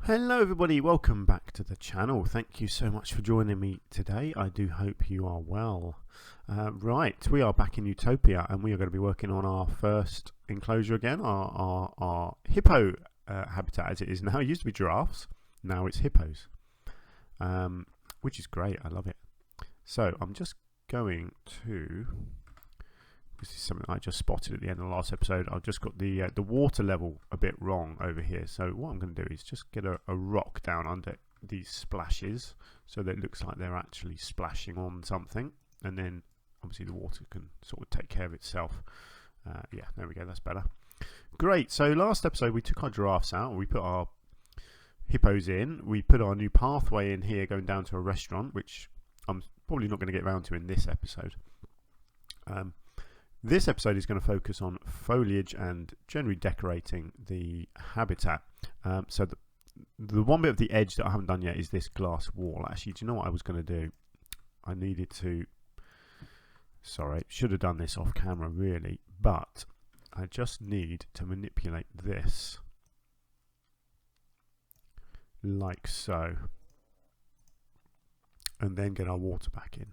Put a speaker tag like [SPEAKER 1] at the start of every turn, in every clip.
[SPEAKER 1] Hello everybody, welcome back to the channel. Thank you so much for joining me today. I do hope you are well. Right, we are back in Utopia and we are going to be working on our first enclosure again, our hippo habitat as it is now. It used to be giraffes, now it's hippos, which is great, I love it. So I'm just going to, this is something I just spotted at the end of the last episode. I've just got the water level a bit wrong over here. So what I'm going to do is just get a rock down under these splashes so that it looks like they're actually splashing on something. And then obviously the water can sort of take care of itself. Yeah, there we go. That's better. Great. So last episode we took our giraffes out. We put our hippos in. We put our new pathway in here going down to a restaurant, which I'm probably not going to get around to in this episode. This episode is going to focus on foliage and generally decorating the habitat. So the one bit of the edge that I haven't done yet is this glass wall. Actually, do you know what I was going to do? I needed to, sorry, should have done this off camera really, but I just need to manipulate this like so, and then get our water back in.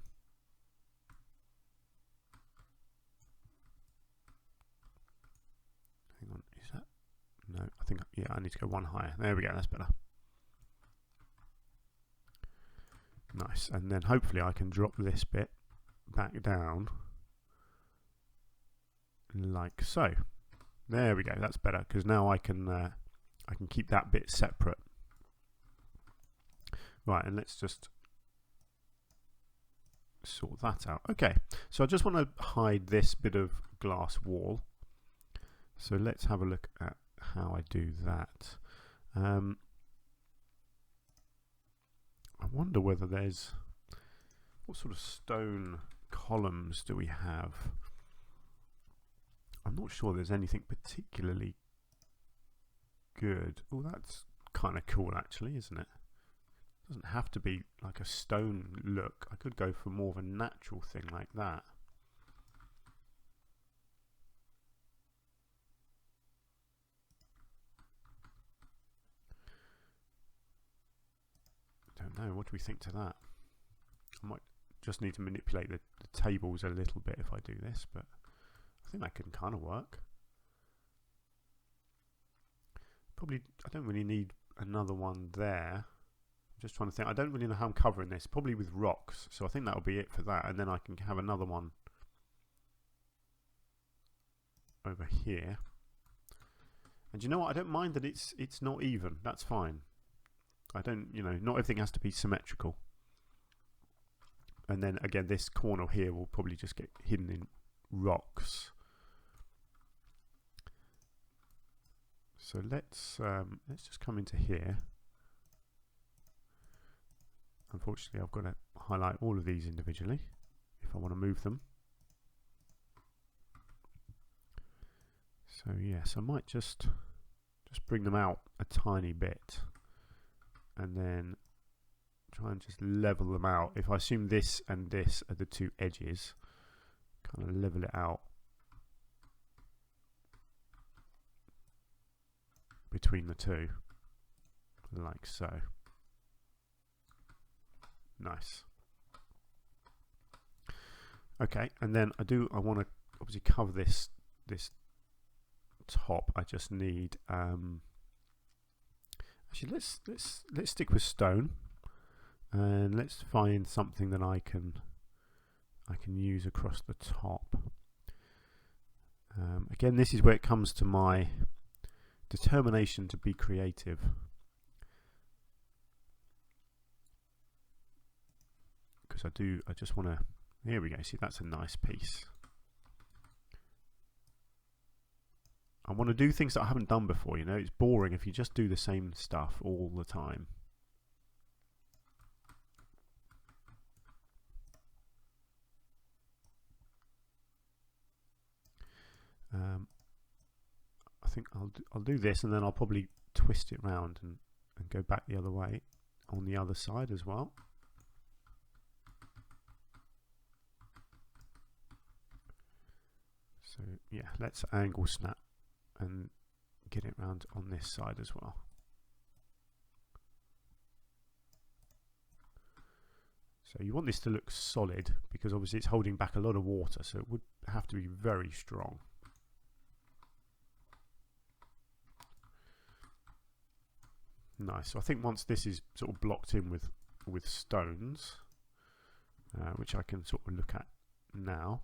[SPEAKER 1] Hang on, is that? No, I think, yeah, I need to go one higher. There we go, that's better. Nice, and then hopefully I can drop this bit back down like so. There we go, that's better, because now I can keep that bit separate. Right, and let's just sort that out. Okay, so I just want to hide this bit of glass wall. So let's have a look at how I do that. I wonder whether there's, what sort of stone columns do we have? I'm not sure there's anything particularly good. Oh, that's kind of cool actually, isn't it? Doesn't have to be like a stone look. I could go for more of a natural thing like that. Don't know, what do we think to that? I might just need to manipulate the tables a little bit if I do this, but I think that can kind of work. Probably, I don't really need another one there. I'm just trying to think. I don't really know how I'm covering this. Probably with rocks. So I think that'll be it for that. And then I can have another one over here. And you know what? I don't mind that it's not even. That's fine. I don't, you know, not everything has to be symmetrical. And then again, this corner here will probably just get hidden in rocks. So let's just come into here. Unfortunately, I've got to highlight all of these individually if I want to move them. So yes, I might just bring them out a tiny bit and then try and just level them out. If I assume this and this are the two edges, kind of level it out between the two, like so. Nice. Okay, and then I want to obviously cover this top. I just need actually let's stick with stone, and let's find something that I can use across the top. Again, this is where it comes to my determination to be creative. Because I just want to, here we go, see, that's a nice piece. I want to do things that I haven't done before, you know. It's boring if you just do the same stuff all the time. I think I'll do this, and then I'll probably twist it round and go back the other way on the other side as well. So yeah, let's angle snap and get it round on this side as well. So you want this to look solid because obviously it's holding back a lot of water, so it would have to be very strong. Nice. So I think once this is sort of blocked in with stones, which I can sort of look at now.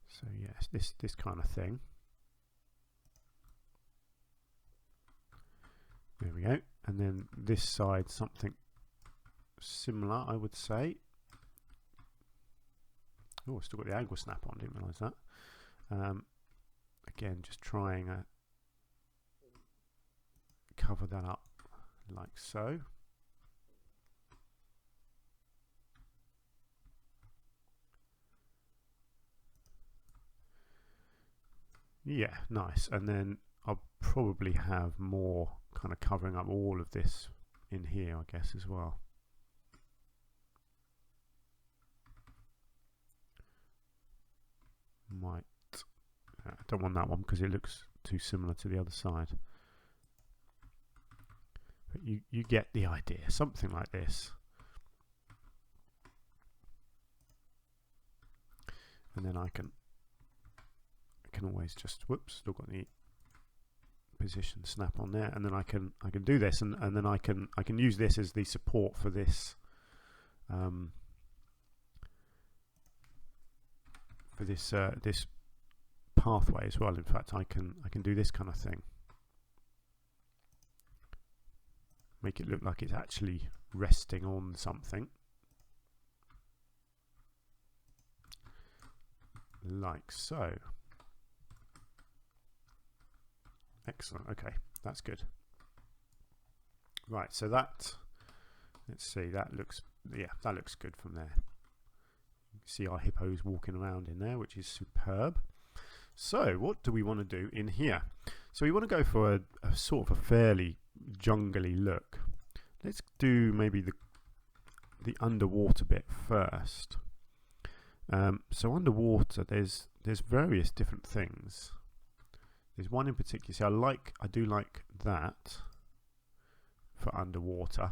[SPEAKER 1] So yes, this kind of thing. There we go. And then this side, something similar, I would say. Oh, still got the angle snap on, didn't realise that. Again, just trying to cover that up like so. Yeah, nice. And then I'll probably have more kind of covering up all of this in here, I guess, as well. Might I don't want that one because it looks too similar to the other side. But you get the idea, something like this. And then I can always just, whoops, still got the position snap on there, and then I can do this, and then I can use this as the support for this this pathway as well. In fact, I can do this kind of thing, make it look like it's actually resting on something, like so. Excellent. Okay, that's good. Right, so that, let's see, that looks, yeah, that looks good from there. You can see our hippos walking around in there, which is superb. So what do we want to do in here? So we want to go for a sort of a fairly jungly look. Let's do maybe the underwater bit first. So underwater, there's various different things. There's one in particular. See, I do like that for underwater.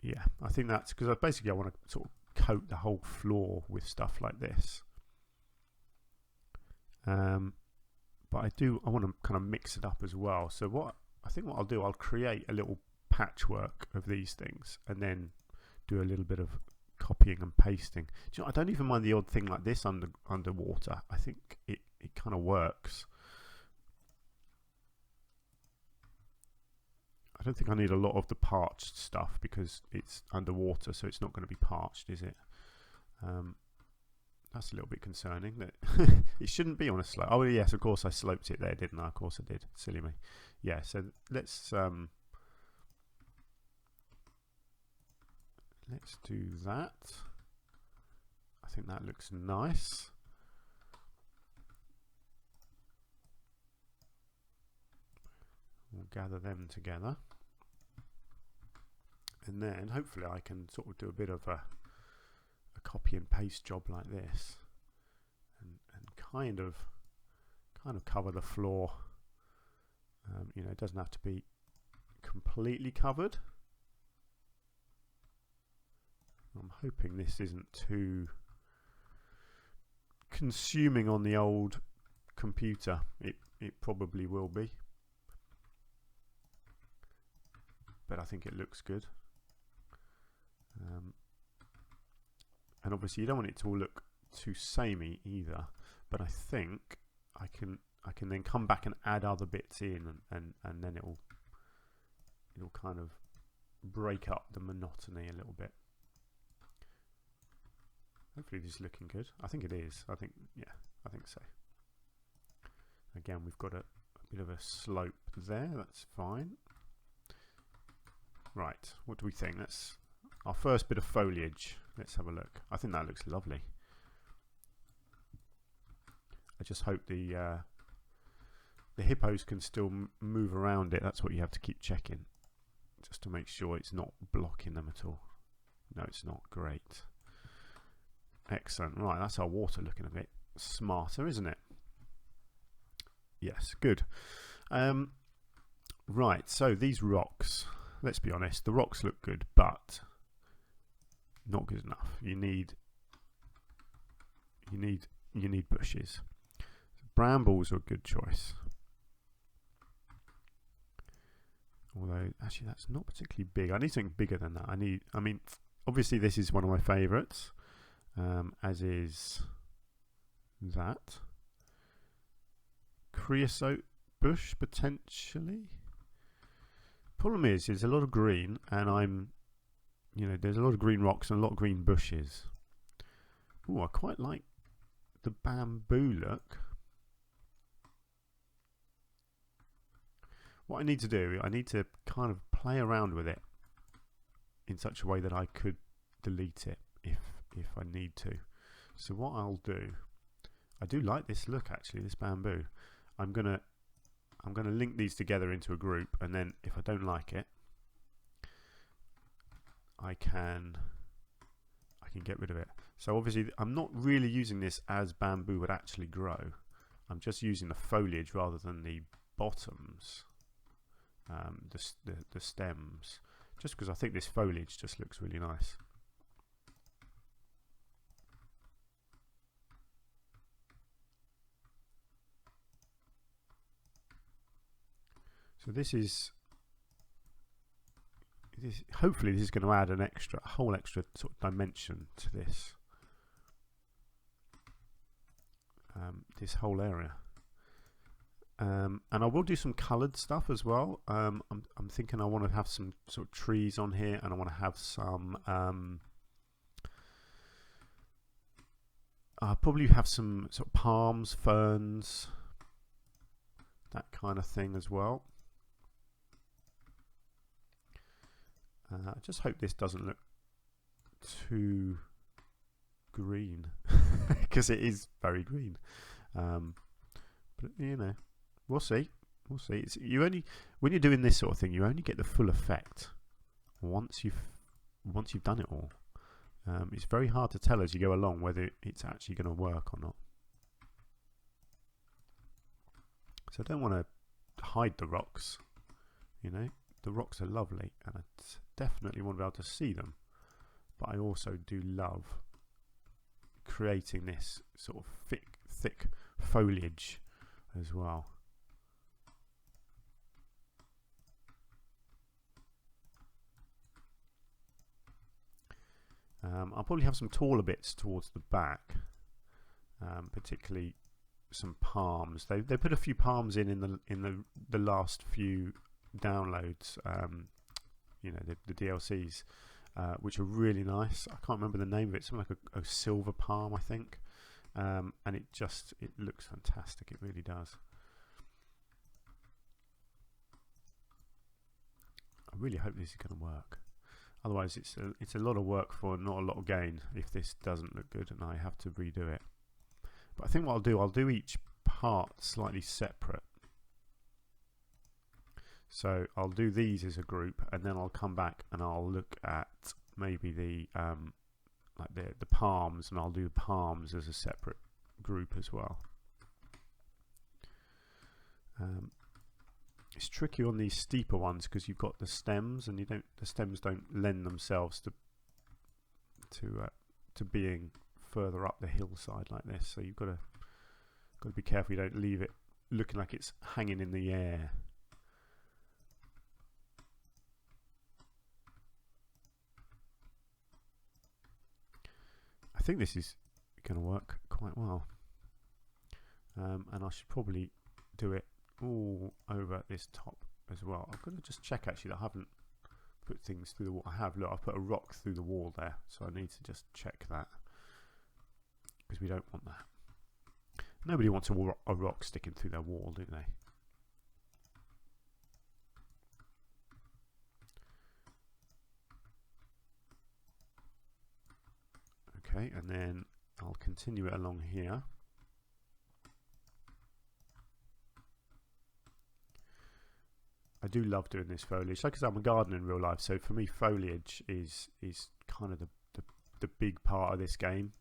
[SPEAKER 1] Yeah, I think that's because basically I want to sort of coat the whole floor with stuff like this. But I want to kind of mix it up as well. So what I'll do, I'll create a little patchwork of these things and then do a little bit of copying and pasting. Do you know, I don't even mind the odd thing like this underwater. I think it kind of works. I don't think I need a lot of the parched stuff because it's underwater, so it's not going to be parched, is it? That's a little bit concerning. That it shouldn't be on a slope. Oh yes, of course I sloped it there, didn't I? Of course I did. Silly me. Yeah. So let's do that. I think that looks nice. We'll gather them together. And then hopefully I can sort of do a bit of a copy and paste job like this. And kind of cover the floor. You know, it doesn't have to be completely covered. I'm hoping this isn't too consuming on the old computer. It probably will be, but I think it looks good. And obviously you don't want it to all look too samey either, but I think I can then come back and add other bits in, and then it'll kind of break up the monotony a little bit. Hopefully this is looking good. I think it is. I think so. Again, we've got a bit of a slope there. That's fine. Right, what do we think? That's our first bit of foliage. Let's have a look. I think that looks lovely. I just hope the hippos can still move around it. That's what you have to keep checking, just to make sure it's not blocking them at all. No, it's not. Great. Excellent. Right, that's our water looking a bit smarter, isn't it? Yes, good. Right, so these rocks, let's be honest, the rocks look good, but not good enough. You need bushes. Brambles are a good choice. Although, actually, that's not particularly big. I need something bigger than that. I mean, obviously this is one of my favourites, as is that. Creosote bush, potentially. Problem is, there's a lot of green, and there's a lot of green rocks and a lot of green bushes. Oh, I quite like the bamboo look. What I need to do, I need to kind of play around with it in such a way that I could delete it if I need to. So what I'll do, I do like this look actually, this bamboo. I'm gonna link these together into a group, and then if I don't like it, I can get rid of it. So obviously I'm not really using this as bamboo would actually grow. I'm just using the foliage rather than the bottoms, the stems, just because I think this foliage just looks really nice. So hopefully this is going to add a whole extra sort of dimension to this this whole area. And I will do some coloured stuff as well. I'm thinking I want to have some sort of trees on here, and I want to have some I'll probably have some sort of palms, ferns, that kind of thing as well. I just hope this doesn't look too green, because it is very green. But we'll see. We'll see. When you're doing this sort of thing, you only get the full effect once you've done it all. It's very hard to tell as you go along whether it's actually going to work or not. So I don't want to hide the rocks. The rocks are lovely, and I definitely want to be able to see them. But I also do love creating this sort of thick foliage as well. I'll probably have some taller bits towards the back, particularly some palms. They put a few palms in the last few downloads, the DLCs, which are really nice. I can't remember the name of it. Something like a silver palm, I think. And it looks fantastic. It really does. I really hope this is going to work. Otherwise, it's a lot of work for not a lot of gain if this doesn't look good and I have to redo it. But I think what I'll do each part slightly separate. So I'll do these as a group, and then I'll come back and I'll look at maybe the palms, and I'll do the palms as a separate group as well. It's tricky on these steeper ones because you've got the stems, and the stems don't lend themselves to being further up the hillside like this. So you've got to be careful you don't leave it looking like it's hanging in the air. I think this is going to work quite well, and I should probably do it all over this top as well. I'm going to just check actually that I haven't put things through the wall. I have. Look, I've put a rock through the wall there, so I need to just check that, because we don't want that. Nobody wants a rock sticking through their wall, do they? Okay, and then I'll continue it along here. I do love doing this foliage. Like I said, I'm a gardener in real life, so for me foliage is kind of the big part of this game.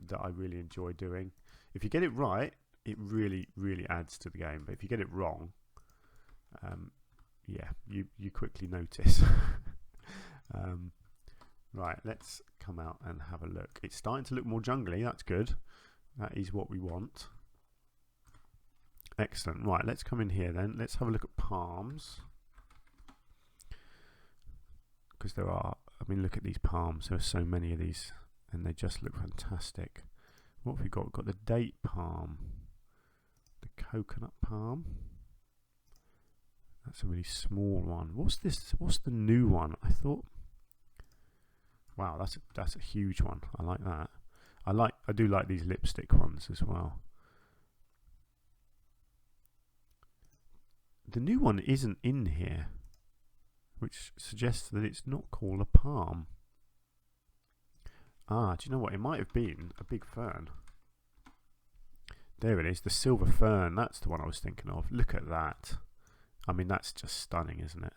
[SPEAKER 1] that I really enjoy doing. If you get it right, it really, really adds to the game. But if you get it wrong, yeah, you quickly notice. Right, let's come out and have a look. It's starting to look more jungly. That's good. That is what we want. Excellent. Right, let's come in here then. Let's have a look at palms. Because there are, I mean, look at these palms. There are so many of these, and they just look fantastic. What have we got? We've got the date palm, the coconut palm. That's a really small one. What's this? What's the new one? I thought, wow, that's a huge one. I like that. I do like these lipstick ones as well. The new one isn't in here, which suggests that it's not called a palm. Ah, do you know what? It might have been a big fern. There it is, the silver fern. That's the one I was thinking of. Look at that. I mean, that's just stunning, isn't it?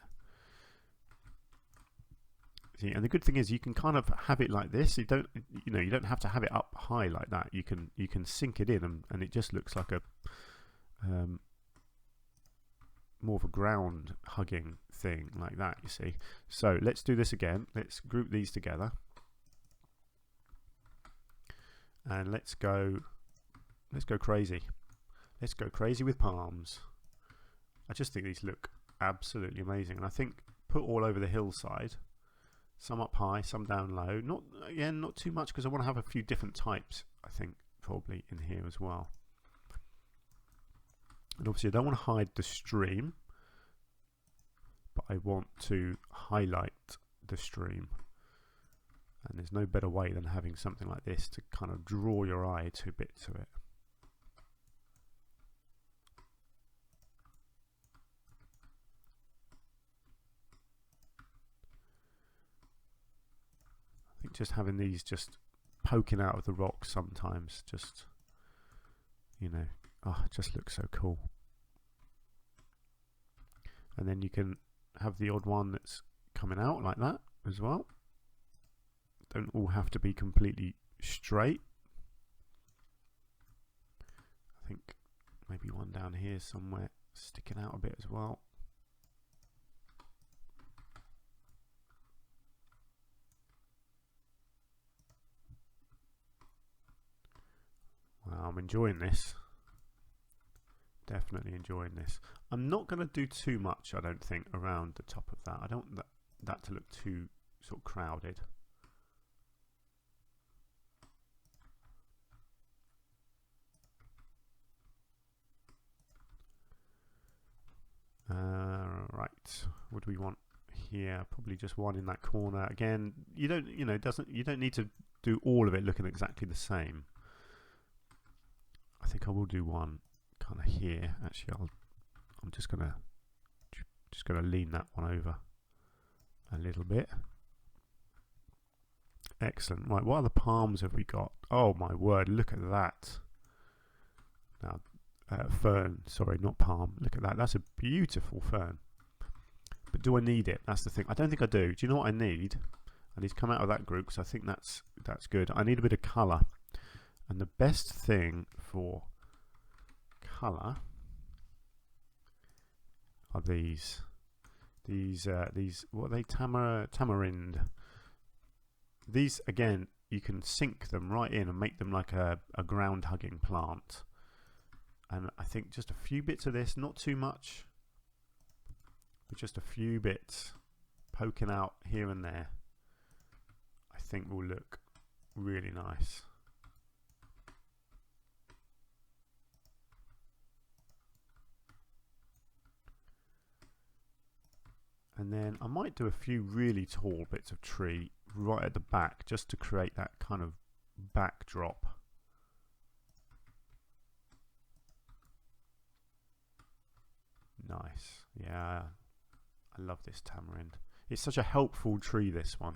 [SPEAKER 1] See, and the good thing is you can kind of have it like this. You don't have to have it up high like that. You can sink it in, and it just looks like a more of a ground hugging thing like that, you see. So let's do this again. Let's group these together, and let's go crazy. Let's go crazy with palms. I just think these look absolutely amazing, and I think put all over the hillside, some up high, some down low. Not too much, because I want to have a few different types, I think, probably in here as well. And obviously I don't want to hide the stream, but I want to highlight the stream. And there's no better way than having something like this to kind of draw your eye to a bit to it. I think just having these just poking out of the rock sometimes, just, you know, oh, it just looks so cool. And then you can have the odd one that's coming out like that as well. Don't all have to be completely straight. I think maybe one down here somewhere sticking out a bit as well. Wow, I'm enjoying this. Definitely enjoying this. I'm not going to do too much, I don't think, around the top of that. I don't want that to look too sort of crowded. Right, what do we want here? Probably just one in that corner. Again, you don't need to do all of it looking exactly the same. I think I will do one kind of here. Actually, I'm just gonna lean that one over a little bit. Excellent. Right, what other palms have we got? Oh my word, look at that. Now, fern, sorry, not palm. Look at that. That's a beautiful fern. But do I need it? That's the thing. I don't think I do. Do you know what I need? I need to come out of that group, because I think that's good. I need a bit of colour. And the best thing for colour are these what are they, tamarind. These, again, you can sink them right in and make them like a ground hugging plant. And I think just a few bits of this, not too much, but just a few bits poking out here and there, I think will look really nice. And then I might do a few really tall bits of tree right at the back, just to create that kind of backdrop. Nice. Yeah, I love this tamarind. It's such a helpful tree, this one.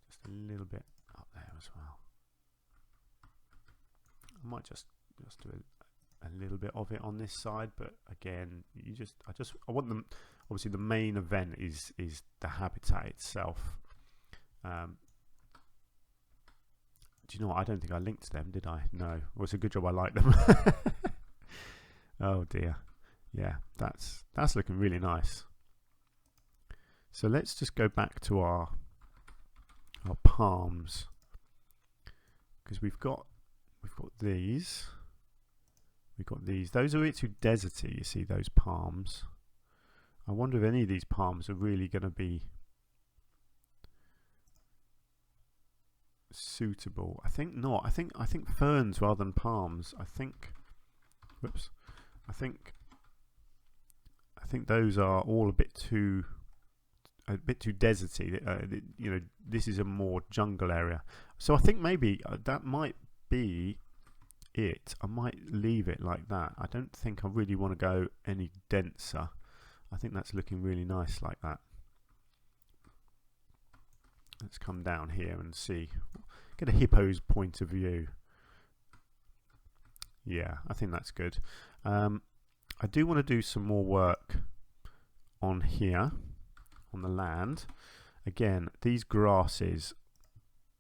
[SPEAKER 1] Just a little bit up there as well. I might just do a little bit of it on this side, but again, I want them. Obviously, the main event is the habitat itself, Do you know what? I don't think I linked to them, did I? No. Well, it's a good job I like them. Oh dear. Yeah, that's looking really nice. So let's just go back to our palms, because we've got these. We've got these. Those are a bit too deserty, you see, those palms. I wonder if any of these palms are really going to be suitable. I think not. I think ferns rather than palms. I think those are all a bit too deserty. You know, this is a more jungle area. So I think maybe that might be it. I might leave it like that. I don't think I really want to go any denser. I think that's looking really nice like that. Let's come down here and see. Get a hippo's point of view. Yeah, I think that's good. I do want to do some more work on here, on the land. Again, these grasses,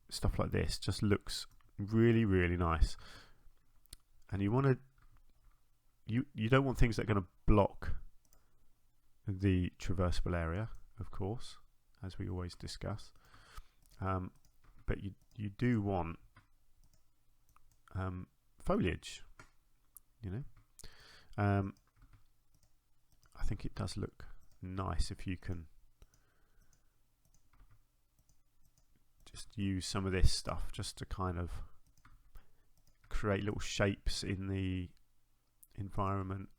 [SPEAKER 1] stuff like this, just looks really, really nice. And you want to, you don't want things that are going to block the traversable area, of course, as we always discuss. But you do want foliage, you know. I think it does look nice if you can just use some of this stuff just to kind of create little shapes in the environment.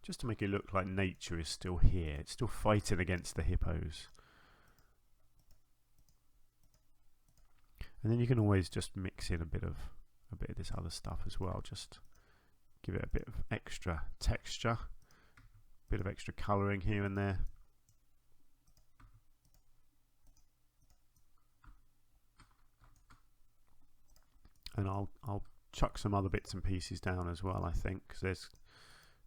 [SPEAKER 1] Just to make it look like nature is still here. It's still fighting against the hippos. And then you can always just mix in a bit of this other stuff as well. Just give it a bit of extra texture, a bit of extra colouring here and there. And I'll chuck some other bits and pieces down as well, I think, because there's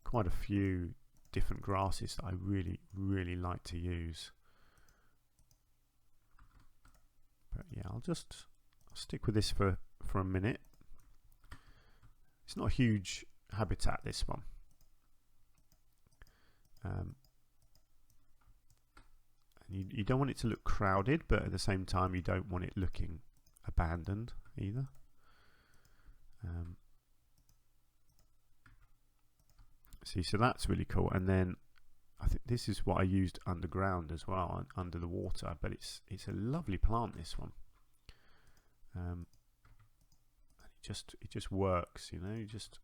[SPEAKER 1] quite a few different grasses that I really, really like to use. But yeah, I'll stick with this for a minute. It's not a huge habitat, this one. And you don't want it to look crowded, but at the same time you don't want it looking abandoned either. See, so that's really cool. And then I think this is what I used underground as well, under the water. But it's a lovely plant, this one. It just works, you know. You just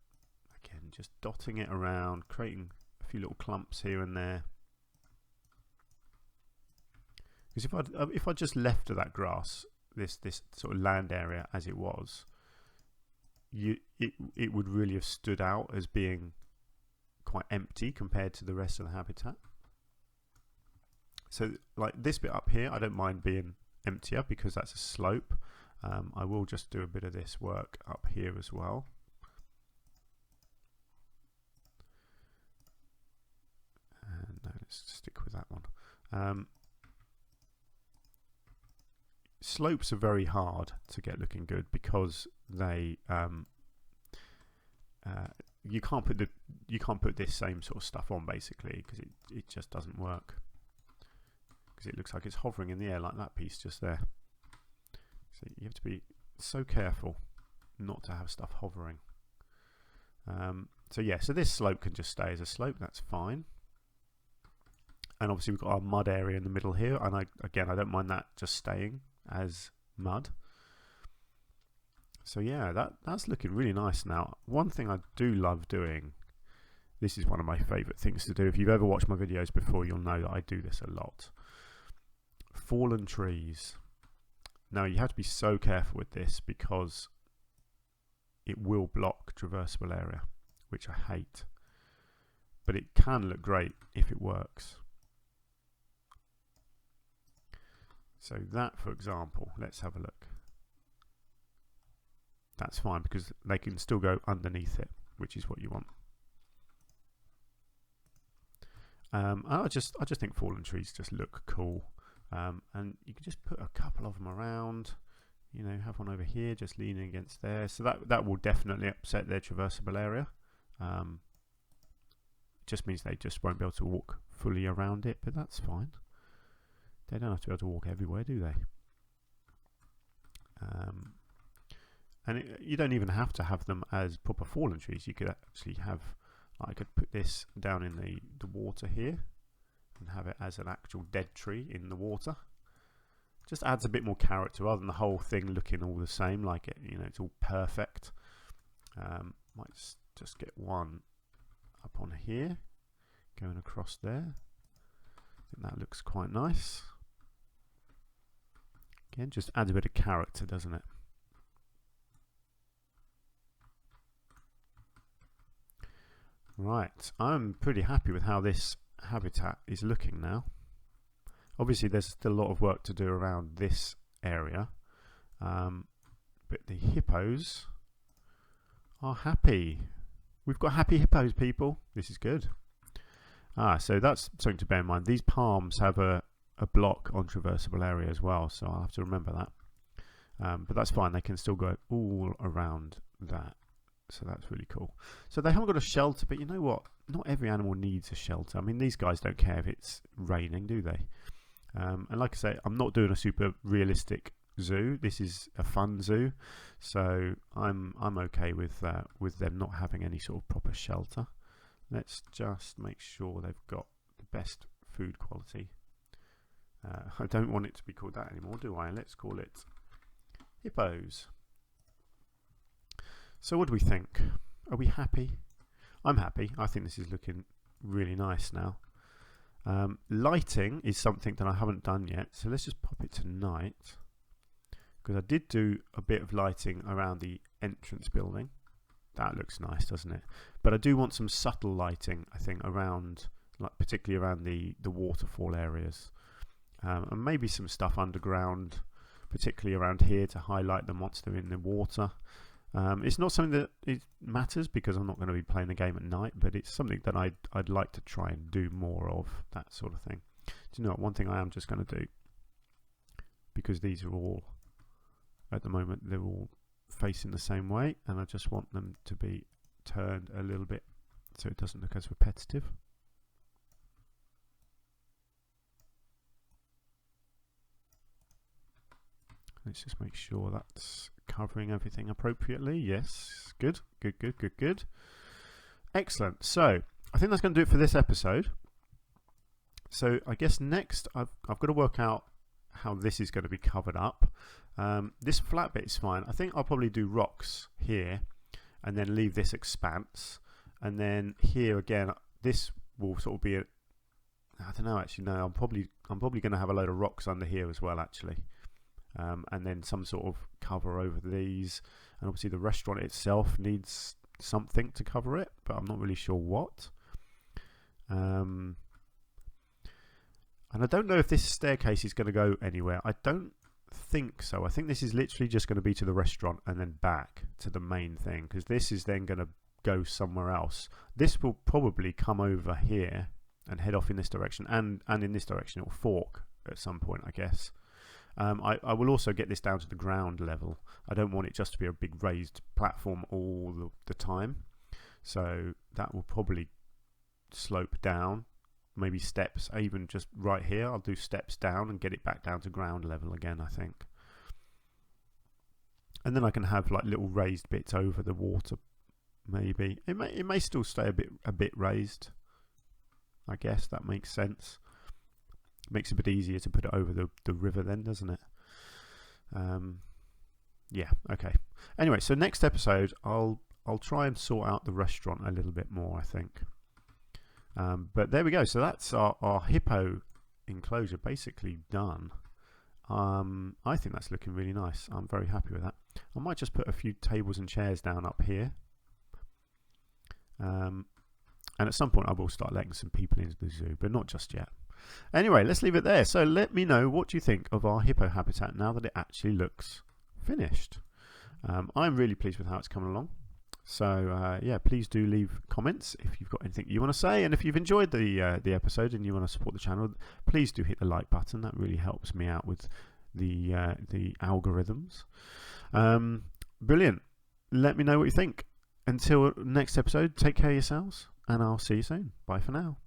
[SPEAKER 1] dotting it around, creating a few little clumps here and there. Because if I just left that grass, this sort of land area as it was, it would really have stood out as being quite empty compared to the rest of the habitat. So like this bit up here, I don't mind being emptier because that's a slope. I will just do a bit of this work up here as well. And no, let's stick with that one. Slopes are very hard to get looking good because they you can't put this same sort of stuff on basically, because it just doesn't work, because it looks like it's hovering in the air like that piece just there. So you have to be so careful not to have stuff hovering. So yeah, so this slope can just stay as a slope, that's fine. And obviously we've got our mud area in the middle here, and I don't mind that just staying as mud. So yeah, that's looking really nice now. One thing I do love doing, this is one of my favourite things to do. If you've ever watched my videos before, you'll know that I do this a lot. Fallen trees. Now you have to be so careful with this because it will block traversable area, which I hate. But it can look great if it works. So that, for example, let's have a look. That's fine because they can still go underneath it, which is what you want. I just think fallen trees just look cool, and you can just put a couple of them around. You know, have one over here just leaning against there, so that will definitely upset their traversable area. Just means they just won't be able to walk fully around it, but that's fine. They don't have to be able to walk everywhere, do they? You don't even have to have them as proper fallen trees. You could actually have, I could put this down in the water here and have it as an actual dead tree in the water. Just adds a bit more character rather than the whole thing looking all the same, like it, you know, it's all perfect. Might just get one up on here, going across there. I think that looks quite nice. Again, just adds a bit of character, doesn't it? Right, I'm pretty happy with how this habitat is looking now. Obviously there's still a lot of work to do around this area, but the hippos are happy. We've got happy hippos, people. This is good. So that's something to bear in mind. These palms have a block on traversable area as well, so I'll have to remember that. But that's fine, they can still go all around that. So that's really cool. So they haven't got a shelter, but you know what? Not every animal needs a shelter. I mean, these guys don't care if it's raining, do they? And like I say, I'm not doing a super realistic zoo. This is a fun zoo, so I'm okay with them not having any sort of proper shelter. Let's just make sure they've got the best food quality. I don't want it to be called that anymore, do I? Let's call it hippos. So what do we think? Are we happy? I'm happy. I think this is looking really nice now. Lighting is something that I haven't done yet, so let's just pop it to night, because I did do a bit of lighting around the entrance building. That looks nice, doesn't it? But I do want some subtle lighting, I think, around, like particularly around the waterfall areas, and maybe some stuff underground, particularly around here to highlight them once they're in the water. It's not something that it matters because I'm not going to be playing the game at night, but it's something that I'd like to try and do more of, that sort of thing. Do you know what? One thing I am just going to do, because these are all, at the moment, they're all facing the same way, and I just want them to be turned a little bit so it doesn't look as repetitive. Let's just make sure that's covering everything appropriately. Yes, good. Excellent. So I think that's going to do it for this episode. So I guess next I've got to work out how this is going to be covered up. This flat bit is fine. I think I'll probably do rocks here and then leave this expanse, and then here again this will sort of be I don't know, actually no, I'm probably going to have a load of rocks under here as well, actually. And then some sort of cover over these, and obviously the restaurant itself needs something to cover it, but I'm not really sure what. And I don't know if this staircase is going to go anywhere. I don't think so. I think this is literally just going to be to the restaurant and then back to the main thing, because this is then going to go somewhere else. This will probably come over here and head off in this direction, and in this direction it will fork at some point, I guess. I will also get this down to the ground level. I don't want it just to be a big raised platform all the time, so that will probably slope down, maybe steps, even just right here I'll do steps down and get it back down to ground level again, I think. And then I can have like little raised bits over the water. Maybe it may still stay a bit raised. I guess that makes sense. Makes it a bit easier to put it over the river then, doesn't it? Yeah, okay. Anyway, so next episode I'll try and sort out the restaurant a little bit more, I think. But there we go. So that's our hippo enclosure basically done. I think that's looking really nice. I'm very happy with that. I might just put a few tables and chairs down up here. And at some point I will start letting some people into the zoo, but not just yet. Anyway, let's leave it there. So let me know what you think of our hippo habitat now that it actually looks finished. I'm really pleased with how it's coming along. So yeah, please do leave comments if you've got anything you want to say, and if you've enjoyed the episode and you want to support the channel, please do hit the like button. That really helps me out with the algorithms. Brilliant. Let me know what you think. Until next episode, take care of yourselves, and I'll see you soon. Bye for now.